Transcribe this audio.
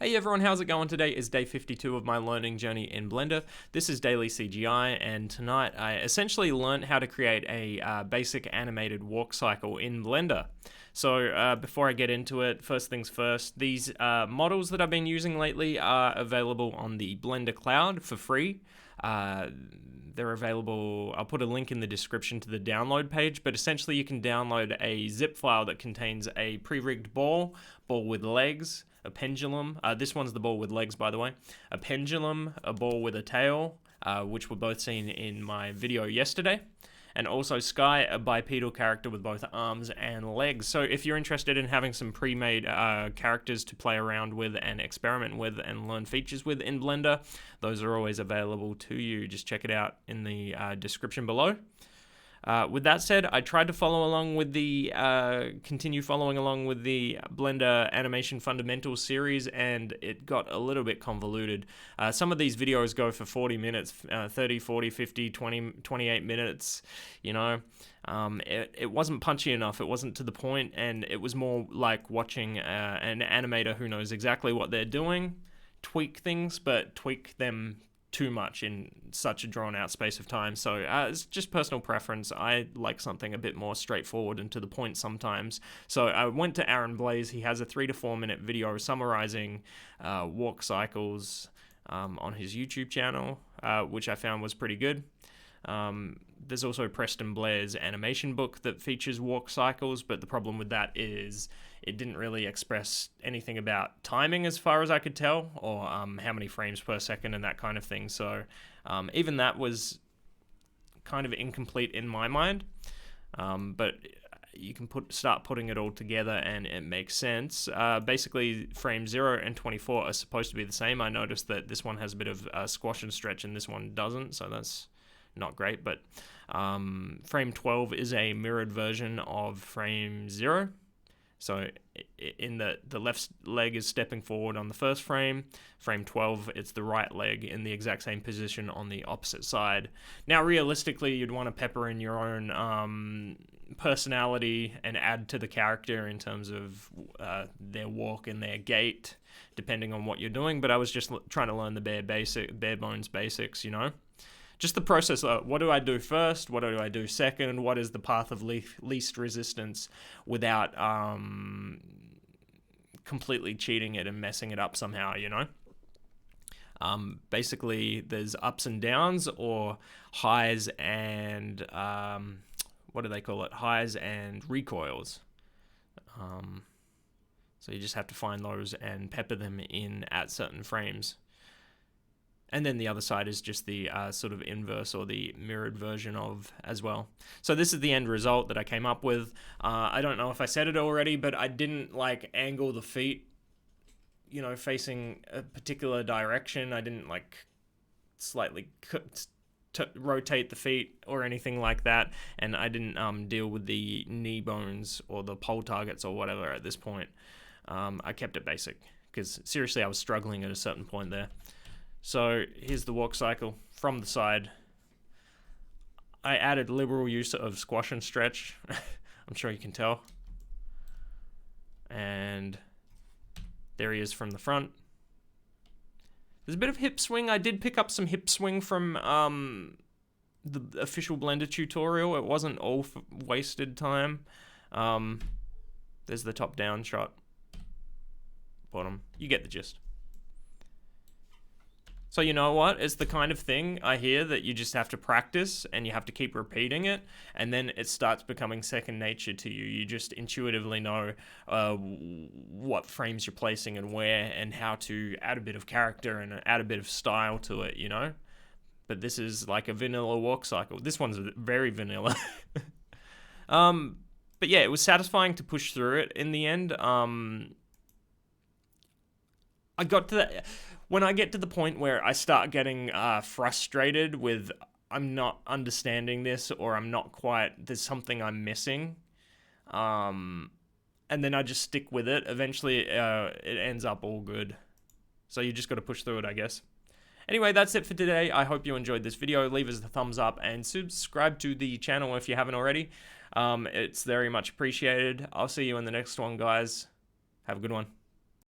Hey everyone, how's it going? Today is day 52 of my learning journey in Blender. This is daily CGI, and tonight I essentially learned how to create a basic animated walk cycle in Blender. So before I get into it, first things first, these models that I've been using lately are available on the Blender Cloud for free. They're available, I'll put a link in the description to the download page, but essentially you can download a zip file that contains a pre-rigged ball with legs, a pendulum, this one's the ball with legs by the way, a pendulum, a ball with a tail, which were both seen in my video yesterday, and also Sky, a bipedal character with both arms and legs. So if you're interested in having some pre-made characters to play around with and experiment with and learn features with in Blender, those are always available to you. Just check it out in the description below. With that said, I tried to follow along with the, continue following along with the Blender Animation Fundamentals series, and it got a little bit convoluted. Some of these videos go for 40 minutes, 30, 40, 50, 20, 28 minutes, you know. It wasn't punchy enough, it wasn't to the point, and it was more like watching an animator who knows exactly what they're doing, tweak things, but tweak them too much in such a drawn-out space of time. So it's just personal preference. I like something a bit more straightforward and to the point sometimes. So I went to Aaron Blaze. He has a 3 to 4 minute video summarizing walk cycles on his YouTube channel, which I found was pretty good. There's also Preston Blair's animation book that features walk cycles, but the problem with that is it didn't really express anything about timing as far as I could tell, or how many frames per second and that kind of thing. So even that was kind of incomplete in my mind, but you can start putting it all together and it makes sense. Basically, frame 0 and 24 are supposed to be the same. I noticed that this one has a bit of squash and stretch and this one doesn't, so that's not great, but frame 12 is a mirrored version of frame 0. So in the left leg is stepping forward on the first frame. Frame 12, it's the right leg in the exact same position on the opposite side. Now, realistically, you'd want to pepper in your own personality and add to the character in terms of their walk and their gait, depending on what you're doing. But I was just trying to learn the bare bones basics, you know. Just the process of what do I do first, what do I do second, what is the path of least resistance without completely cheating it and messing it up somehow, you know? Basically, there's ups and downs, or highs and, what do they call it? Highs and recoils. So you just have to find those and pepper them in at certain frames. And then the other side is just the sort of inverse or the mirrored version of as well. So this is the end result that I came up with. I don't know if I said it already, but I didn't like angle the feet, you know, facing a particular direction. I didn't like slightly rotate the feet or anything like that. And I didn't deal with the knee bones or the pole targets or whatever at this point. I kept it basic because seriously, I was struggling at a certain point there. So here's the walk cycle from the side. I added liberal use of squash and stretch. I'm sure you can tell. And there he is from the front. There's a bit of hip swing. I did pick up some hip swing from the official Blender tutorial. It wasn't all wasted time. There's the top-down shot. Bottom. You get the gist. So you know what? It's the kind of thing I hear that you just have to practice and you have to keep repeating it, and then it starts becoming second nature to you. You just intuitively know what frames you're placing and where, and how to add a bit of character and add a bit of style to it, you know? But this is like a vanilla walk cycle. This one's very vanilla. But yeah, it was satisfying to push through it in the end. I got to that. When I get to the point where I start getting frustrated with I'm not understanding this, or I'm not quite, there's something I'm missing, and then I just stick with it, eventually it ends up all good. So you just got to push through it, I guess. Anyway, that's it for today. I hope you enjoyed this video. Leave us a thumbs up and subscribe to the channel if you haven't already. It's very much appreciated. I'll see you in the next one, guys. Have a good one.